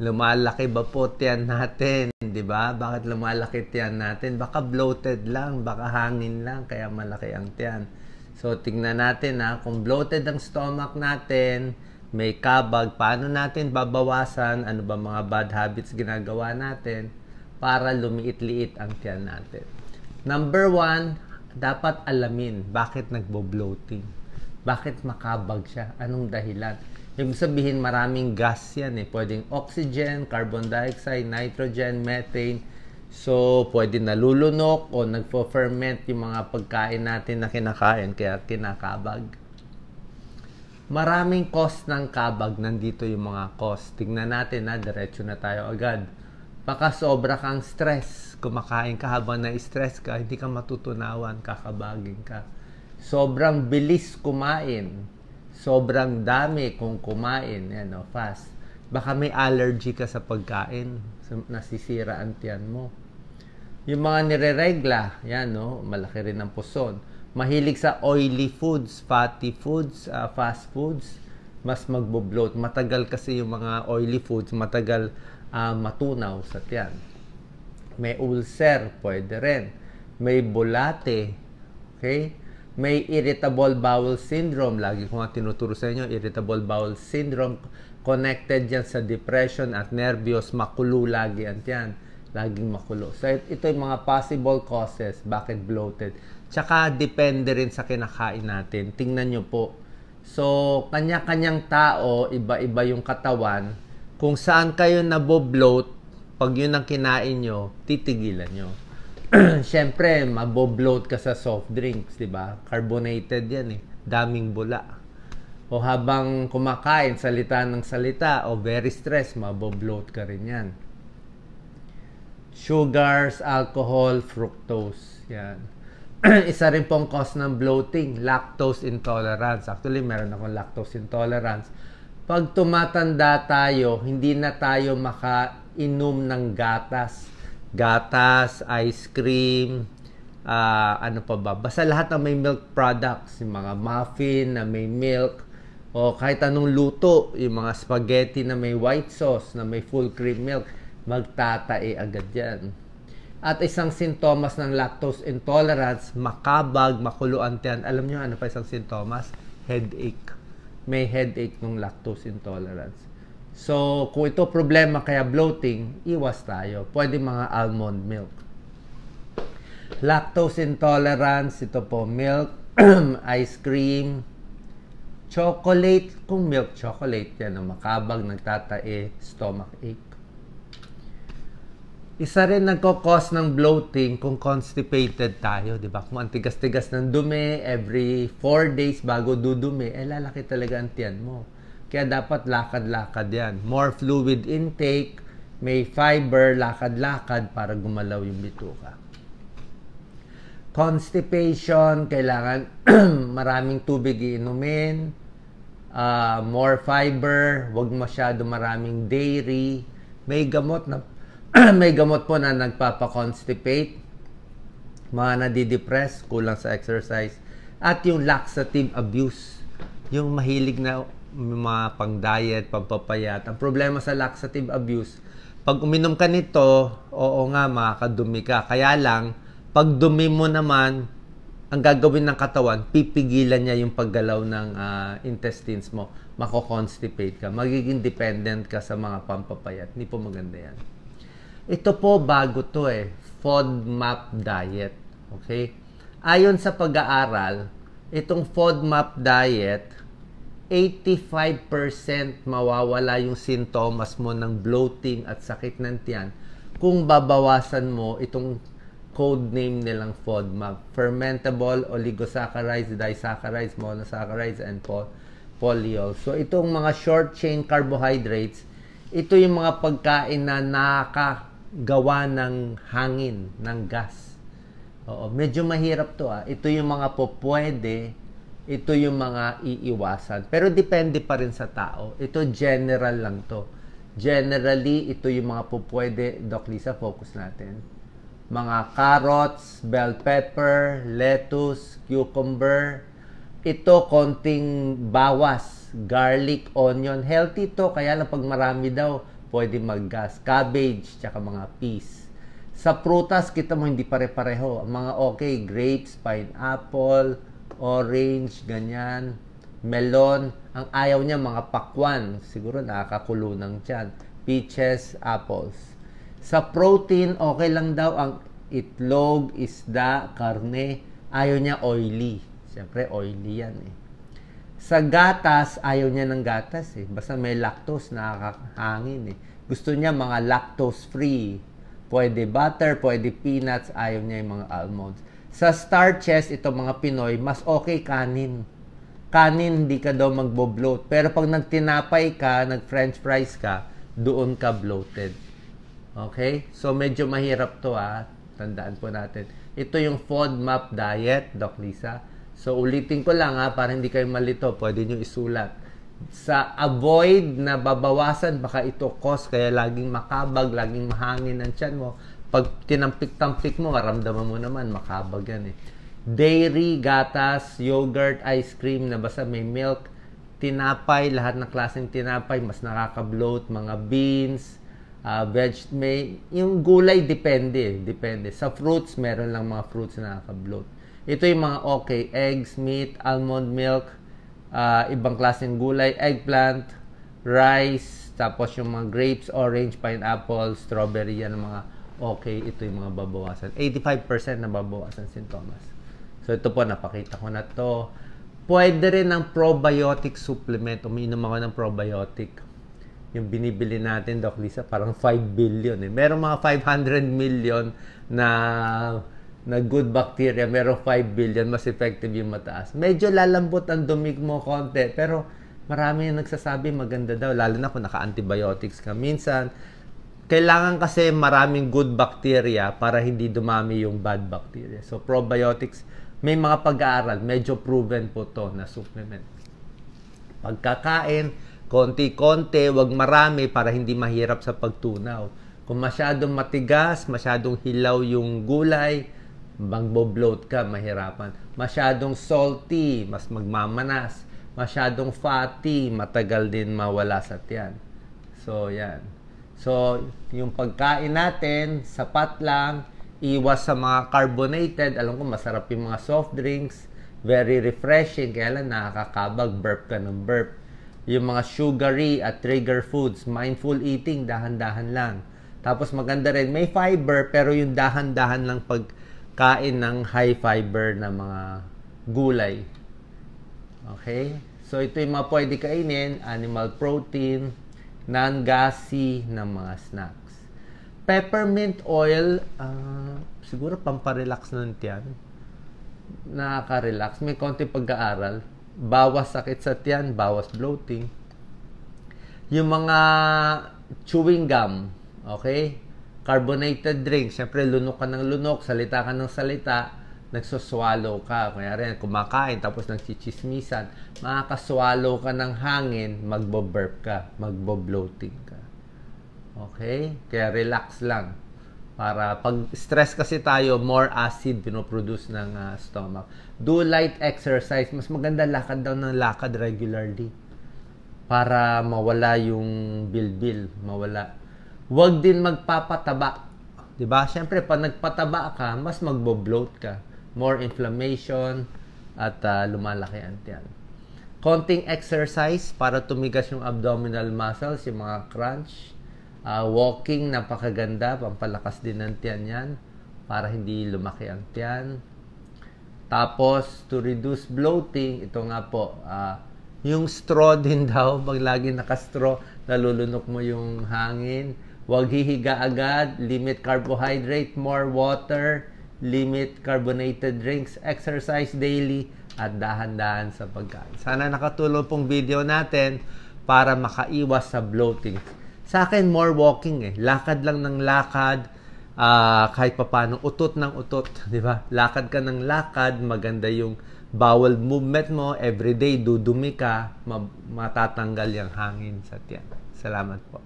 Lumalaki ba po tiyan natin? 'Di ba? Bakit lumalaki tiyan natin? Baka bloated lang, baka hangin lang, kaya malaki ang tiyan. So, tingnan natin kung bloated ang stomach natin, may kabag, paano natin babawasan? Ano ba mga bad habits ginagawa natin para lumiit-liit ang tiyan natin? Number 1, dapat alamin bakit nagbo-bloating. Bakit makabag siya? Anong dahilan? Ibig sabihin, maraming gas yan Pwedeng oxygen, carbon dioxide, nitrogen, methane. So, pwede nalulunok o nagpo-ferment yung mga pagkain natin na kinakain, kaya kinakabag. Maraming cause ng kabag, nandito yung mga cause. Tingnan natin diretso na tayo agad. Baka sobra kang stress. Kumakain ka habang na-stress ka, hindi ka matutunawan, kakabagin ka. Sobrang bilis kumain. Sobrang dami kung kumain, fast. Baka may allergy ka sa pagkain, nasisira ang tiyan mo. Yung mga nireregla, malaki rin ang puson. Mahilig sa oily foods, fatty foods, fast foods, mas magbo-bloat. Matagal kasi yung mga oily foods, matagal matunaw sa tiyan. May ulcer, pwede rin. May bulate, okay? May irritable bowel syndrome. Lagi ko nga tinuturo sa inyo, irritable bowel syndrome. Connected yan sa depression at nervyos. Makulo lagi yan. Laging makulo. So, ito yung mga possible causes. Bakit bloated? Tsaka, depende rin sa kinakain natin. Tingnan nyo po. So, kanya-kanyang tao, iba-iba yung katawan. Kung saan kayo nabo-bloat, pag yun ang kinain nyo, titigilan nyo. Siyempre, mabobloat ka sa soft drinks, di ba? Carbonated yan daming bula. O habang kumakain, salita ng salita, o very stressed, mabobloat ka rin yan. Sugars, alcohol, fructose, yan. Isa rin pong cause ng bloating, lactose intolerance. Actually, meron akong lactose intolerance. Pag tumatanda tayo, hindi na tayo makainom ng gatas, ice cream, ano pa ba? Basta lahat ng may milk products, yung mga muffin na may milk, o kahit anong luto, yung mga spaghetti na may white sauce, na may full cream milk, magtatae agad yan. At isang sintomas ng lactose intolerance, makabag, makulo ang tiyan. Alam nyo, ano pa isang sintomas? Headache. May headache ng lactose intolerance. So, kung ito problema kaya bloating, iwas tayo. Pwede mga almond milk. Lactose intolerance, ito po, milk, ice cream, chocolate. Kung milk chocolate, yan ang makabag, nagtatae, stomach ache. Isa rin nagkakos ng bloating kung constipated tayo, di ba? Kung ang tigas-tigas ng dumi, every 4 days bago dudumi, lalaki talaga ang tiyan mo. Kaya dapat lakad-lakad yan. More fluid intake, may fiber, lakad-lakad para gumalaw yung bituka. Constipation, kailangan maraming tubig iinumin, more fiber, wag masyado maraming dairy. May gamot na may gamot po na nagpapa-constipate, mga nadidepress, kulang sa exercise, at yung laxative abuse, yung mahilig na mga pang-diet, pang-papayat. Ang problema sa laxative abuse, pag uminom ka nito, oo nga, makakadumi ka. Kaya lang, pag dumi mo naman, ang gagawin ng katawan, pipigilan niya yung paggalaw ng intestines mo. Mako-constipate ka. Magiging dependent ka sa mga pampapayat. Hindi po maganda yan. Ito po, bago to FODMAP diet. Okay? Ayon sa pag-aaral, itong FODMAP diet, 85% mawawala yung sintomas mo ng bloating at sakit ng tiyan kung babawasan mo itong code name nilang FODMAP. Fermentable oligosaccharides, disaccharides, monosaccharides, and polyols. So, itong mga short-chain carbohydrates, ito yung mga pagkain na nakagawa ng hangin, ng gas. Oo, medyo mahirap to. Ito yung mga pwede, ito yung mga iiwasan. Pero depende pa rin sa tao. Ito general lang to. Generally, ito yung mga pwede. Doc Lisa, focus natin. Mga carrots, bell pepper, lettuce, cucumber. Ito, konting bawas. Garlic, onion. Healthy to. Kaya lang pag marami daw, pwede mag-gas. Cabbage, tsaka mga peas. Sa prutas, kita mo hindi pare-pareho. Ang mga okay, grapes, pineapple, orange, ganyan, melon. Ang ayaw niya, mga pakwan. Siguro nakakakulo ng tiyan. Peaches, apples. Sa protein, okay lang daw ang itlog, isda, karne. Ayaw niya oily. Siyempre, oily yan eh. Sa gatas, ayaw niya ng gatas eh. Basta may lactose, nakakahangin eh. Gusto niya mga lactose-free. Pwede butter, pwede peanuts, ayaw niya yung mga almonds. Sa starches, ito mga Pinoy, mas okay kanin. Kanin, hindi ka daw magbo-bloat. Pero pag nagtinapay ka, nag-french fries ka, doon ka bloated. Okay? So, medyo mahirap to Tandaan po natin. Ito yung FODMAP diet, Doc Lisa. So, ulitin ko lang para hindi kayo malito. Pwede nyo isulat. Sa avoid na babawasan, baka ito cause, kaya laging makabag, laging mahangin ang tiyan mo. Pag tinampik-tampik mo, maramdaman mo naman, makabag yan eh. Dairy, gatas, yogurt, ice cream na basta may milk, tinapay, lahat ng klaseng tinapay, mas nakaka-bloat, mga beans, yung gulay, depende. Sa fruits, meron lang mga fruits na nakaka-bloat. Ito yung mga okay, eggs, meat, almond milk, ibang klaseng gulay, eggplant, rice, tapos yung mga grapes, orange, pineapple, strawberry, yan ang mga okay. Ito yung mga babawasan. 85% na babawasan sintomas. So ito po, napakita ko na to. Pwede rin ng probiotic supplement. Umiinom ako ng probiotic. Yung binibili natin, Doc Lisa, parang 5 billion eh. Meron mga 500 million na good bacteria, merong 5 billion, mas effective yung mataas. Medyo lalambot ang dumig mo konti, pero marami yung nagsasabi maganda daw, lalo na kung naka-antibiotics ka. Minsan, kailangan kasi maraming good bacteria para hindi dumami yung bad bacteria. So, probiotics, may mga pag-aaral, medyo proven po to na supplement. Pagkakain, konti-konti, wag marami para hindi mahirap sa pagtunaw. Kung masyadong matigas, masyadong hilaw yung gulay, magbo-bloat ka, mahirapan. Masyadong salty, mas magmamanas. Masyadong fatty, matagal din mawala sa tiyan. So, yan. So, yung pagkain natin, sapat lang, iwas sa mga carbonated. Alam ko, masarap yung mga soft drinks. Very refreshing, kaya lang nakakabag, burp ka ng burp. Yung mga sugary at trigger foods, mindful eating, dahan-dahan lang. Tapos maganda rin, may fiber, pero yung dahan-dahan lang pagkain ng high fiber na mga gulay. Okay? So, ito yung mga pwede kainin, animal protein, non-gassy na mga snacks. Peppermint oil, siguro pamparelax ng tiyan. Nakaka-relax. May konti pag-aaral. Bawas sakit sa tiyan, bawas bloating. Yung mga chewing gum, okay? Carbonated drink, syempre lunok ka ng lunok, salita ka ng salita, nagsuswallow ka. Kaya rin, kumakain, tapos nagchichismisan, makakaswallow ka ng hangin, magbo-burp ka, magbo-bloating ka. Okay? Kaya relax lang. Para pag stress kasi tayo, more acid pinoproduce ng stomach. Do light exercise. Mas maganda lakad daw ng lakad regularly. Para mawala yung bilbil. Mawala. Huwag din magpapataba. Diba? Siyempre, pag nagpataba ka, mas magbo-bloat ka. More inflammation at lumalaki ang tiyan. Konting exercise para tumigas yung abdominal muscles, yung mga crunch. Walking, napakaganda, pampalakas din ng tiyan yan para hindi lumaki ang tiyan. Tapos, to reduce bloating, ito nga po, yung straw din daw, pag lagi naka-straw, nalulunok mo yung hangin. Huwag hihiga agad, limit carbohydrate, more water, limit carbonated drinks, exercise daily, at dahan-dahan sa pagkain. Sana nakatulong pong video natin para makaiwas sa bloating. Sa akin, more walking eh. Lakad lang ng lakad, kahit papano, utot ng utot, di ba? Lakad ka ng lakad, maganda yung bowel movement mo, everyday dudumi ka, matatanggal yung hangin sa tiyan. Salamat po.